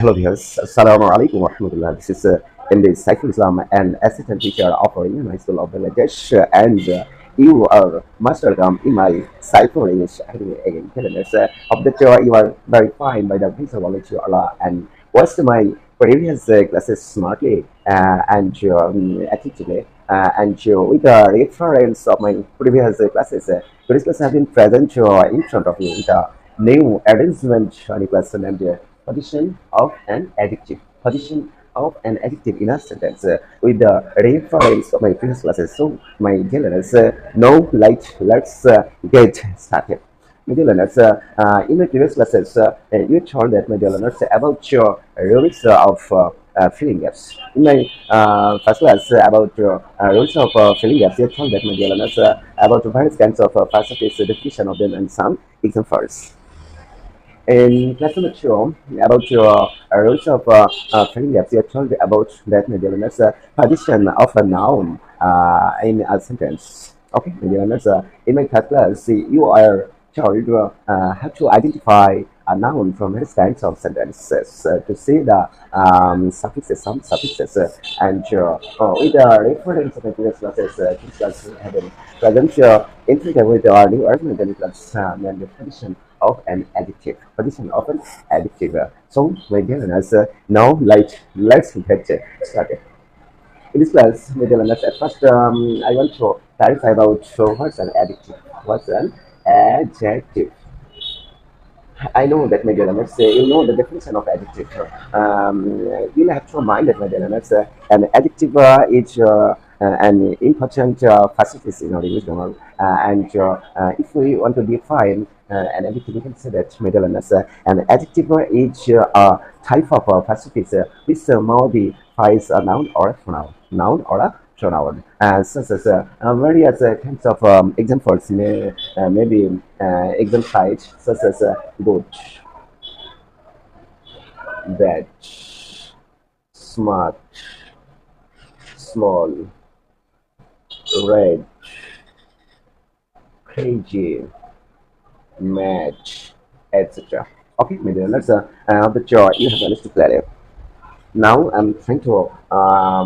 Hello viewers, Assalamu alaikum warahmatullah. This is indeed Saiful Islam, an assistant teacher offering in my school of Bangladesh, and you are master in my Saiful English Academy again. Calendars. Hope that you are very fine by the grace of Allah and watched my previous classes smartly and attentively. And with the reference of my previous classes, today's class have been present in front of you with a new arrangement on the class named position of an adjective. Position of an adjective in a sentence with the reference of my previous classes. So, my dear learners, now let's get started. My dear learners, in my previous classes, you told that my dear learners about your rules of filling gaps. In my first class about rules of filling gaps, you told that my dear learners about various kinds of philosophies, definition of them, and some examples. In class number two, about your rules of filling gaps, you told about that Nederlands position of a noun in a sentence. Okay, Nederlands, in my third class, you are told how to identify a noun from various kinds of sentences to see the suffixes, some suffixes, and with the reference of the previous classes, this class have been present integrated with our new argument and class and the position of an adjective. Position of an adjective. So, my dear learners, now let's get started. In this class, my dear learners, at first I want to clarify about what's an adjective. What's an adjective? I know that, my dear learners, you know the definition of adjective. You'll have to mind that, my dear learners, an adjective is an important facet in our English grammar. And if we want to define an adjective, we can say that, my dear learners, an adjective is a type of facet which modifies a noun or a pronoun. Noun or a pronoun. Such as various kinds of examples maybe exemplified, such as good, bad, smart, small, red, crazy, mad, etc. Okay, maybe but you have understood clearly. Now I'm trying to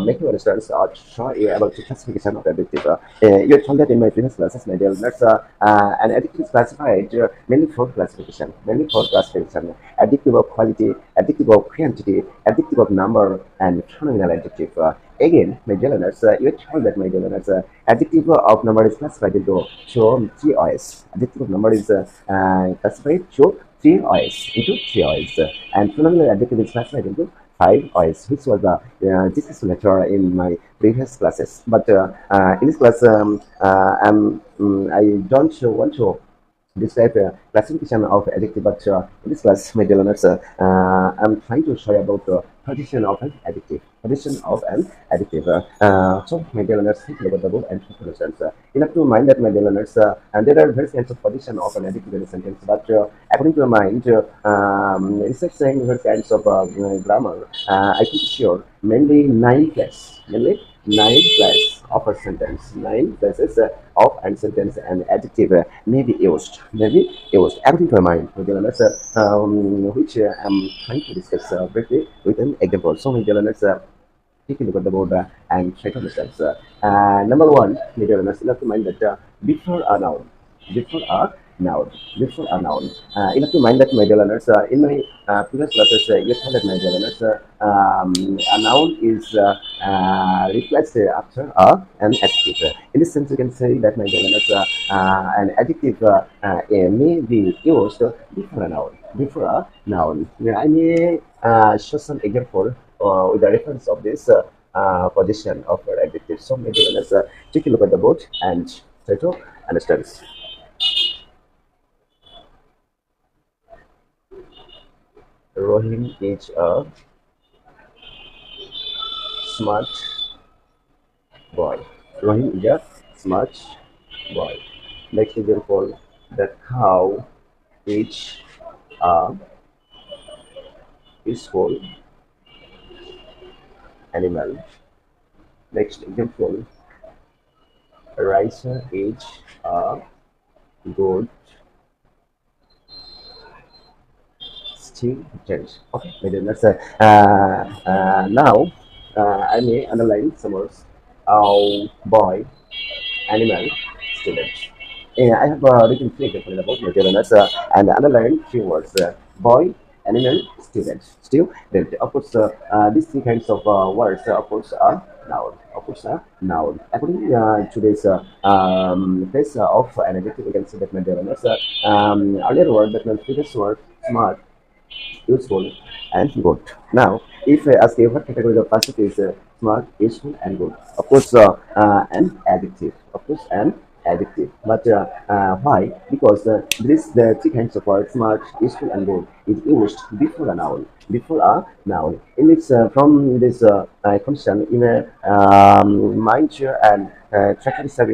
make you understand or show you about the classification of adjective. You told that in my previous classes, my dear listeners, an adjective is classified mainly for classification, mainly for classification. Adjective of quality, adjective of quantity, adjective of number, and pronominal adjective. Again, my dear learners, you told that, my dear learners, adjective of number is classified into three O's. Adjective of number is classified to three O's, into three O's, and pronominal adjective is classified into five O's, which was this is lecture in my previous classes. But in this class, I don't want to describe classification of adjective, but in this class, my dear learners, I'm trying to show you about the position of an adjective. Position of an adjective. So, my dear learners, think about the book and definitions. You have to mind that, my dear learners, and there are various kinds of position of an adjective in a sentence, but according to my mind, research saying various kinds of grammar, I think sure, mainly nine plus, mainly nine plus of a sentence, nine places of and sentence and adjective may be used according to my mind. Okay, let's which I'm trying to discuss briefly with an example. So, maybe let's take a look at the board and try to understand. Number one, maybe let's have to mind that before a noun, before a noun, before a noun. You have to mind that, my dear learners, in my previous classes, you told that, my dear learners, a noun is replaced after an adjective. In this sense, you can say that, my dear learners, an adjective may be used before a noun. Before a noun. Yeah, I may show some example with the reference of this position of an adjective. So, maybe let's take a look at the board and try to understand. Rohim is a smart boy. Rohim is a smart boy. Next example, the cow is a peaceful animal. Next example, Raisa is a good change. Okay, my dear learners, now I may underline some words. Boy, animal, student. I have written three examples about my dear learners and underlined few words. Boy, animal, student. Still, then of course, these three kinds of words, of course, are noun. Of course, noun. According to this place of an adjective, we can say that my dear learners, earlier word that means previous word, smart, useful, and good. Now, if I ask you what category of passive is smart, useful, and good, of course, an adjective, of course, an adjective. But why? Because this the three kinds of words, smart, useful, and good, is used before a noun. Before a noun. In this, from this question, you may mind you and try to decide,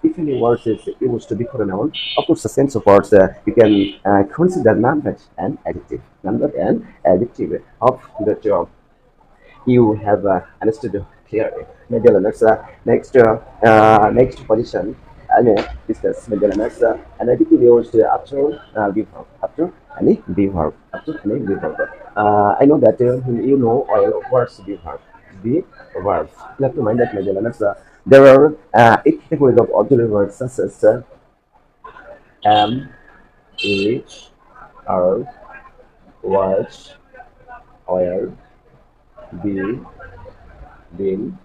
if any words is used to before a noun, of course, the sense of words you can consider number and adjective. Number and adjective of the job you have understood clearly. Maybe next position. I may discuss maybe an adjective used after be verb. After any be verb. After any be verb. I know that you know all words be verb. Be verb. You have to mind that maybe there are eight categories of auxiliary words such as am, is, are, was, were, be, been,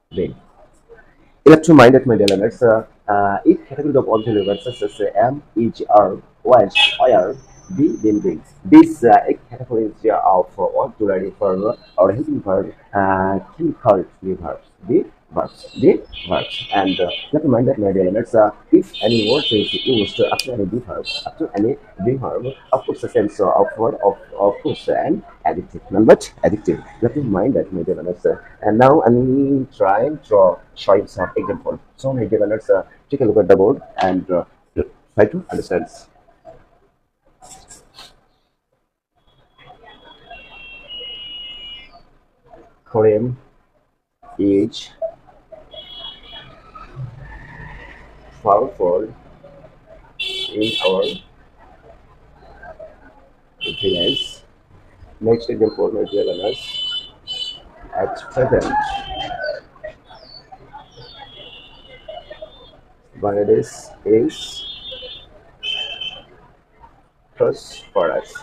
been. Electrominded my dear learners, each category of auxiliary verbs such as am, is, are, was, are, be, been, been. These eight categories of auxiliary verb or helping verb can be called the verbs. The verbs. And let mind that my dear learners, if any word is used after any verb, of course the sense of word of course an adjective. Number adjective. Let me mind that my dear learners. And now I'm trying to show you some example. So my dear learners, take a look at the board and try to understand. Korean is powerful in our village. Next example, my dear learners, at present, Bangladesh is prosperous.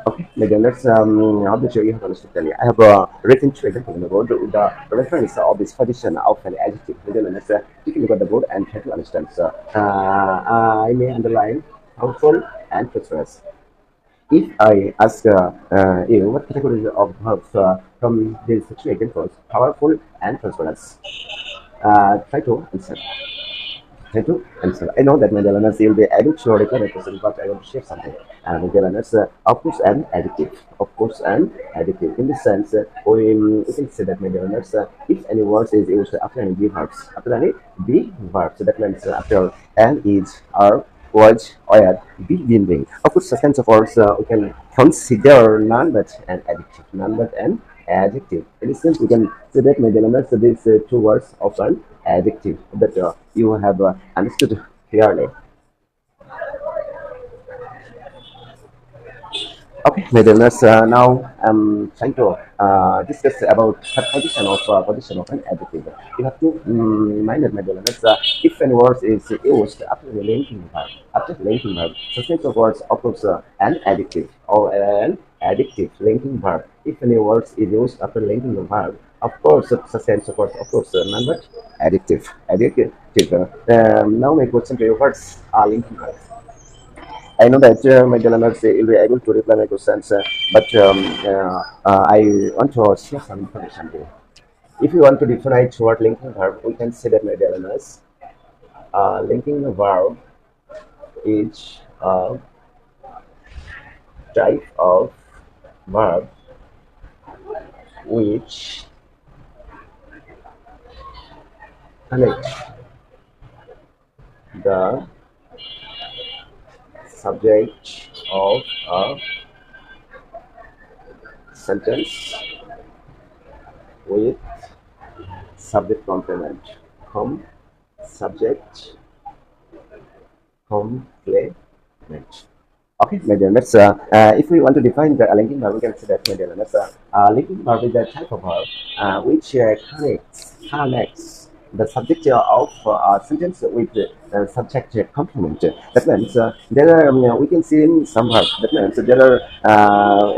Okay, again, let's how the you have understood clearly. I have written two examples on the board. The reference of this position of an adjective. Again, let's take a look at the board and try to understand. So, I may underline helpful and prosperous. If I ask you what categories of verbs from these two examples, powerful and prosperous, try to answer. Thank you. And so I know that my learners will be able to reply the question, but I want to share something. And my learners, of course, an additive. Of course, an additive. In this sense, we can say that my learners, if any word is used after any be verbs, after any be verbs, so that means after an, is, are, was, or be, been, being. Of course, the sense of words we can consider none but an adjective. None but an adjective. In this sense, we can say that my learners, these two words of an adjective that you have understood clearly. Okay, my learners, now I'm trying to discuss about the position of an adjective. You have to mind that, my learners, if any word is used after the linking verb, so sense of words occurs an adjective or an adjective linking verb. If any word is used after linking the verb, of course, the sense of words, of course, none but adjective. Now my question to you: what's linking verb? I know that my learners will be able to reply my questions, but I want to share some information here. If you want to define word linking verb, we can say that my learners, linking verb is a type of verb which connects the subject of a sentence with subject complement. Com subject complement. Okay, my dear, if we want to define the linking verb, we can say that, my dear, linking verb is a type of verb which connects the subject of a sentence with the subject complement. That means there are, we can see in some verbs. That means there are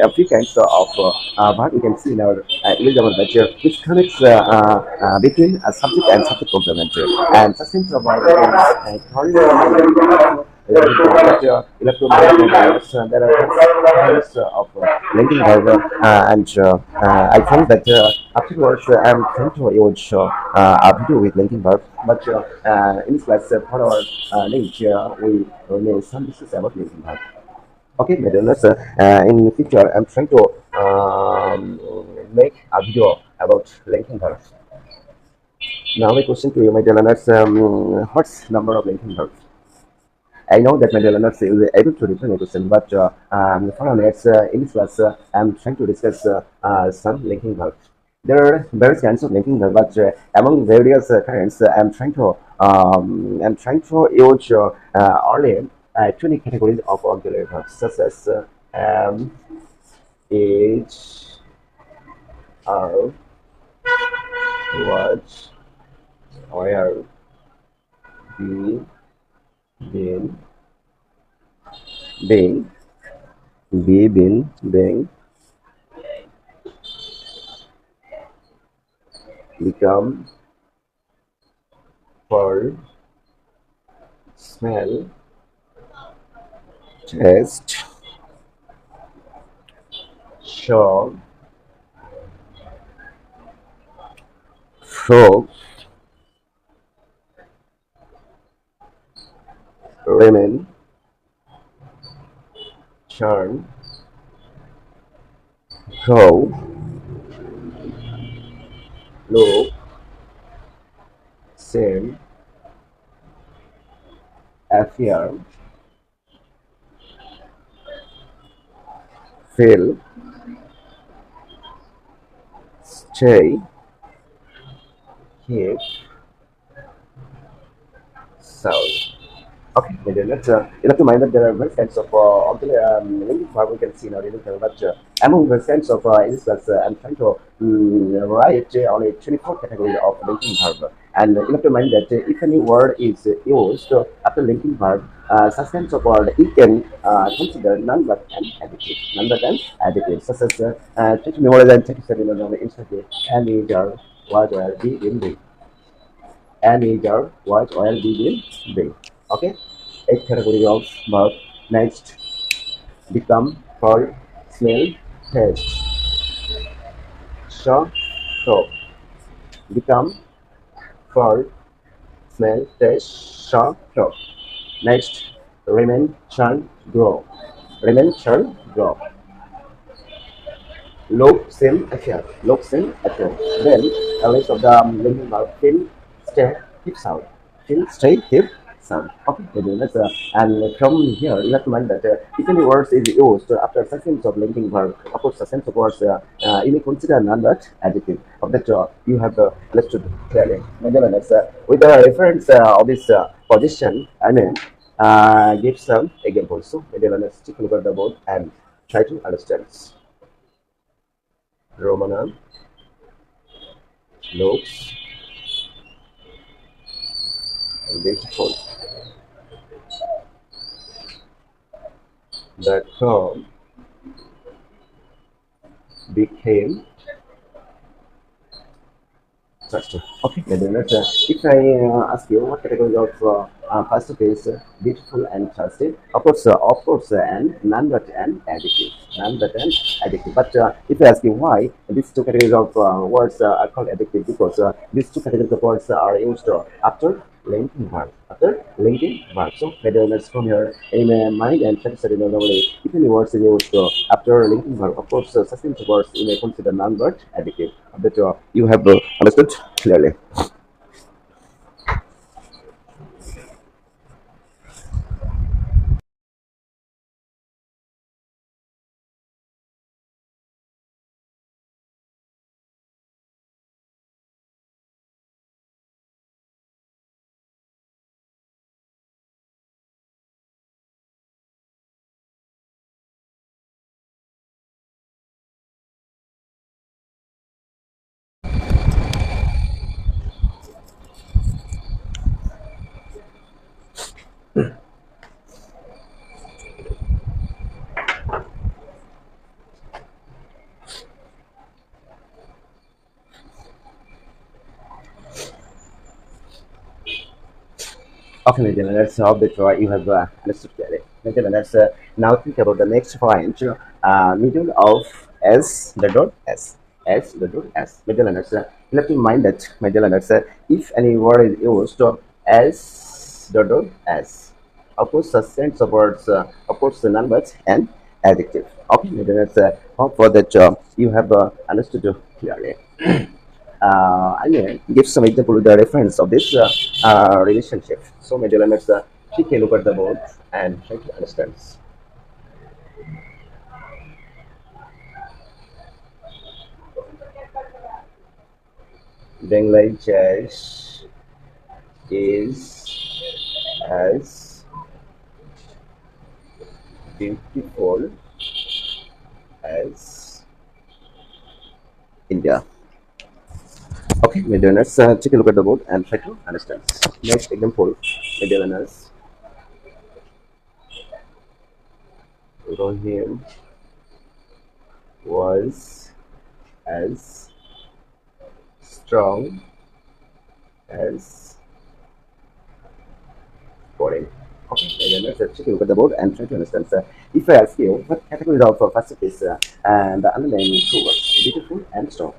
a few kinds of verb we can see in our English grammar which connects between a subject and subject complement. And such things of verb we can call electromagnetic there are kinds of linking driver and I found that afterwards I'm trying to use a video with linking verb but in this class for our link we will some discuss about linking verb. Okay, my dear listeners, in the future I'm trying to make a video about linking verbs. Now my question to you, my dear learners, what's number of linking verbs? I know that my learners will be able to return a question, but for our next in this class, I'm trying to discuss some linking verbs. There are various kinds of linking verbs, but among various kinds, I'm trying to use only 20 categories of auxiliary verbs, such as is, are, was, were, be, been, being, been, being, become, for, smell, taste, show, frog, remain, churn, go, look, same, appear, feel, stay, keep, sound. Okay, maybe you have to mind that there are various kinds of auxiliary linking verb we can see now in the but among the kinds of instances, I'm trying to write only 24 categories of linking verb. And you have to mind that if any word is used after linking verb, such kinds of word you can consider none but an adjective, none but an adjective, such as try to memorize and try to study instantly, and is what will be in the and is what will be in the. Okay, eight category of verb. Next, become, call, smell, taste, show, show. Become, call, smell, taste, show, show. Next, remain, churn, grow. Remain, churn, grow. Look, sim, appear. Look, sim, appear. Then, a list of the linking verb feel, stay, keep sound. Feel, stay, keep sound. Okay, maybe let's and from here you have to mind that if any words is used after sentence of linking verb, of course, the sense of words you may consider none but adjective. Of that you have understood clearly. Maybe let's with the reference of this position, I mean, give some examples. So maybe let's take a look at the board and try to understand. Romana looks beautiful. The crown became thirsty. Okay, then if I ask you what category of first is beautiful and thirsty, of course, and none but an adjective, none but an adjective. But if I ask you why these two categories of words are called adjective, because these two categories of words are used after linking verb. After linking verb. So whether let's come here in mind and try to study normally. If any words is used after linking verb, of course, such words you may consider none but adjective. That you have understood clearly. Okay, Nitin, let's hope that you have understood clearly. Nitin, let's now think about the next point. Middle of S, the dot S. S, the dot S. Middle, let's you have to mind that, middle, let's if any word is used, S, the dot S. Of course, sustained supports, of course, the numbers and adjective. Okay, Nitin, let's hope for that you have understood clearly. I mean, give some example with the reference of this relationship. So, Magellan, let's take a look at the board and try to understand. Bangladesh is as beautiful as India. Okay, Magellan, let's take a look at the board and try to understand. Next example, Magellan, Rohim was as strong as boring. Okay, let's take a look at the board and try to understand. If I ask you what category of first is and the underlying two words, beautiful and strong.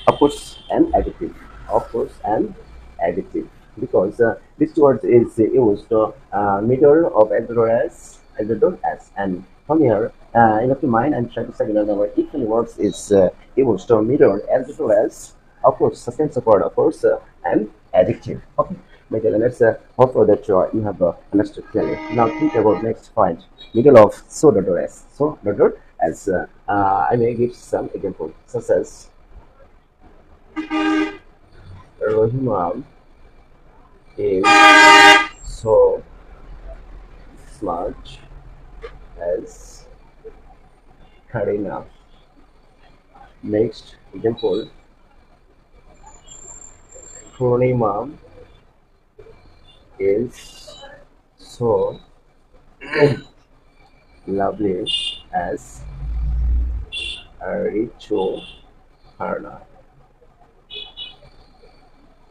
Of course, an adjective. Of course, an adjective. Because this word is used middle of as well as. And from here, you have to mind and try to say another word. If any words is used middle as well as, of course, substance of word, of course, an adjective. Okay. Middle, let's hope that you have understood clearly. Now think about next point. Middle of so dot as. So dot as. I may give some example, such as Rohima is so smart as Karina. Next example, Purnima is so lovely as Richo Karna.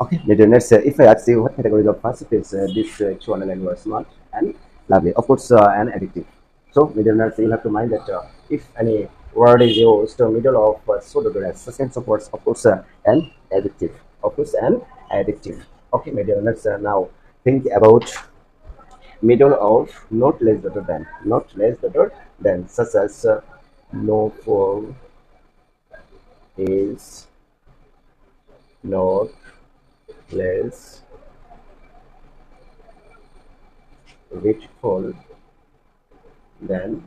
Okay, let's if I ask you what category of passive is this two line were smart and lovely. Of course, an adjective. So, middle nerds, you'll have to mind that if any word is used middle of pseudogless, sense of words, of course, an adjective. Of course, an adjective. Okay, middle nerds, now think about middle of not less than, not less than, such as no form is not less beautiful than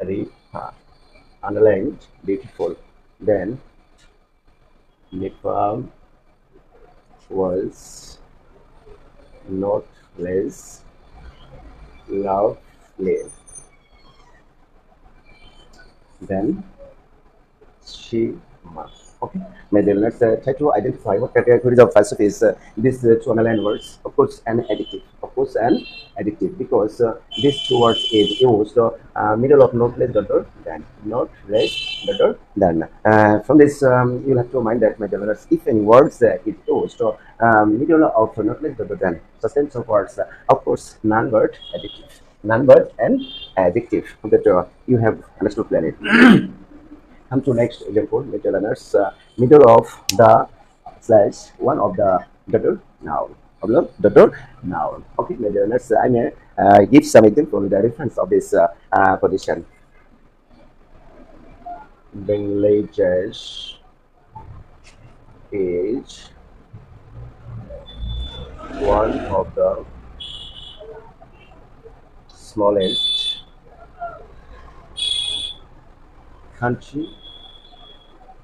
Ripa. Underlined beautiful. Then Nepal was not less lovely than Shima. Okay, maybe let's try to identify what categories of philosophy is these two underlined words. Of course, an adjective. Of course, an adjective because these two words is used middle of not less than, not less than. From this, you'll have to mind that, my dear learners, if any words is used middle of not less than, substance of words, of course, non-word adjective, non-word and adjective that you have understood clearly. Come to next example, middle learners, middle of the slash one of the daughter noun. Observe daughter noun. Okay, middle learners, I may give some example with the reference of this position. Bangladesh is one of the smallest country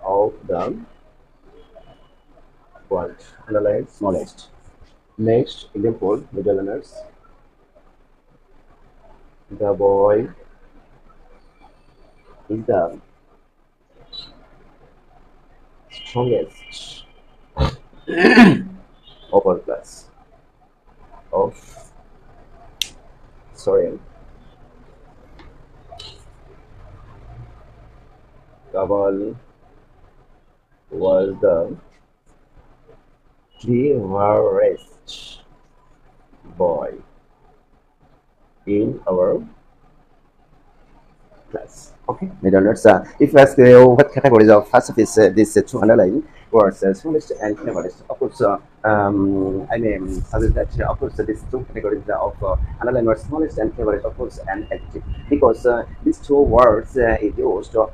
of the world. Underline smallest. Next example, middle learners. The boy is the strongest upper class of soil. Kabul was the cleverest boy in our class. Okay, middle notes. If you ask what categories of philosophies this two underlying words, smallest and cleverest, of course, I mean, suggest that of course these two categories of underlying words, smallest and cleverest, of course, and adjective, because these two words is used the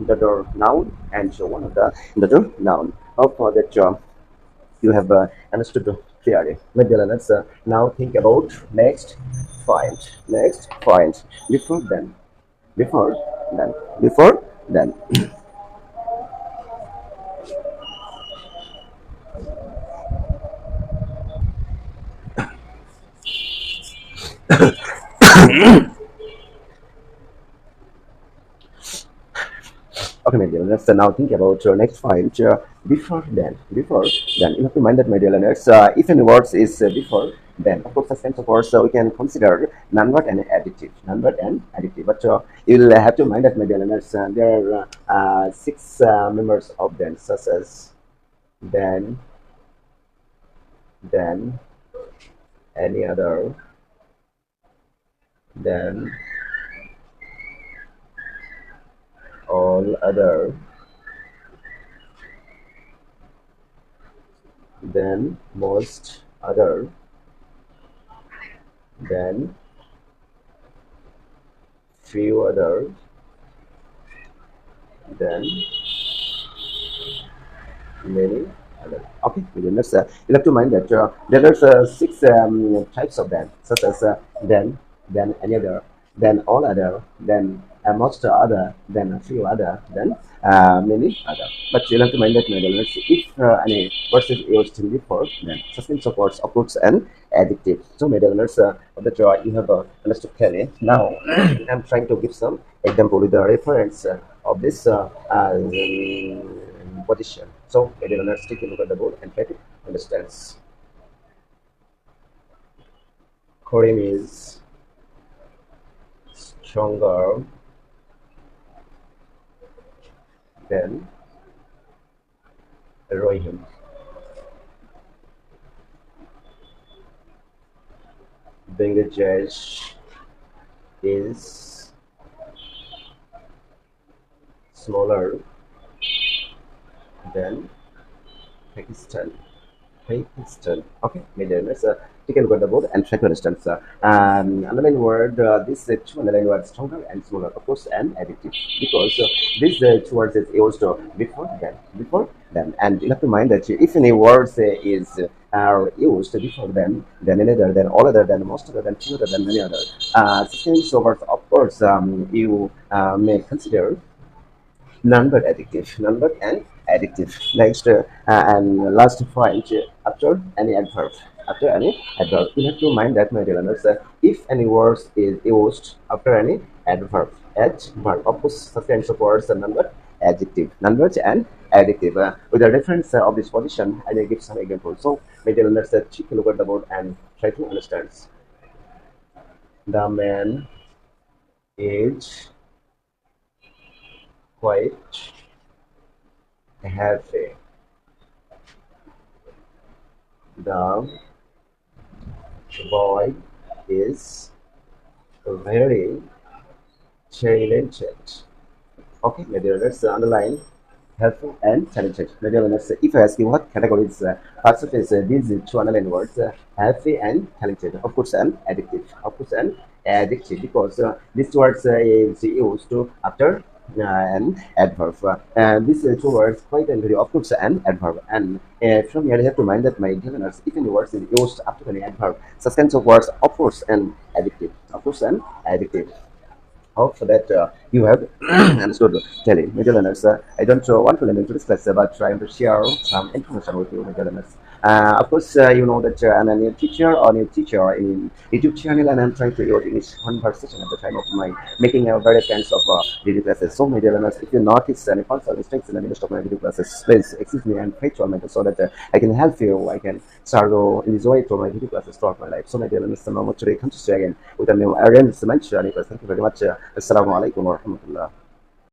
other noun and one of the other noun. Hope that you have understood clearly. Maybe let's now think about next point. Next point. Before then before before then okay, my dear learners, now think about your next point. Before then you have to mind that, my dear learners, if any words is before then, of course, the sense of words, we can consider non-word and adjective, but you'll have to mind that, my dear learners, there are six members of them, such as then, then, any other, then, all other, then most other, then few other, then many other. Okay, beginners, you have to mind that there are six types of them, such as then any other, then all other, then most other, then a few other, then many other. But you have to mind that, my beginners, if any words is used before, then suspense of words, of words, and adjective. So, my beginners, that you have understood clearly. Now, I'm trying to give some example with the reference of this position. So, let's take a look at the board and try to understand. Korean is stronger than Rohim. Bangladesh is smaller than Pakistan. Pakistan. Okay, maybe let's take a look at the board and try to understand. Underline word, this two underline word, stronger and smaller, of course, and adjective, because this two words is used before them, and you have to mind that if any words is are used before them, then another, then all other, then most other, then few other, then many other. Since words, of course, you may consider number adjective, number and adjective. Next and last point, after any adverb. After any adverb, you have to mind that, my dear learners, if any word is used after any adverb, of course, such kinds of words are number, adjective, number and adjective. With the reference of this position, I will give some examples. So, my dear learners, take a look at the board and try to understand. The man is quite heavy. The boy is very talented. Okay, maybe let's underline helpful and talented. Maybe let's if I ask you what categories first is these two underline words, happy and talented. Of course, an adjective. Of course, an adjective, because these words is used to after an adverb. These two words quite and very, of course, an adverb. And from here, you have to mind that, my dear learners, if any words is used after an adverb, such kinds of words, of course, an adjective. Of course, an adjective. Hope that you have understood clearly, my dear learners. I don't want to limit into this class, but trying to share some information with you, my dear learners. Of course, you know that I'm a new teacher in YouTube channel, and I'm trying to use English conversation at the time of my making various kinds of video classes. So, my dear learners, if you notice any faults or mistakes in the midst of my video classes, please excuse me and pray to me so that I can help you. I can start to enjoy to my video classes throughout my life. So, my dear learners, now today come to see again with a new arrangement. Thank you very much. Assalamu alaikum wa rahmatullah.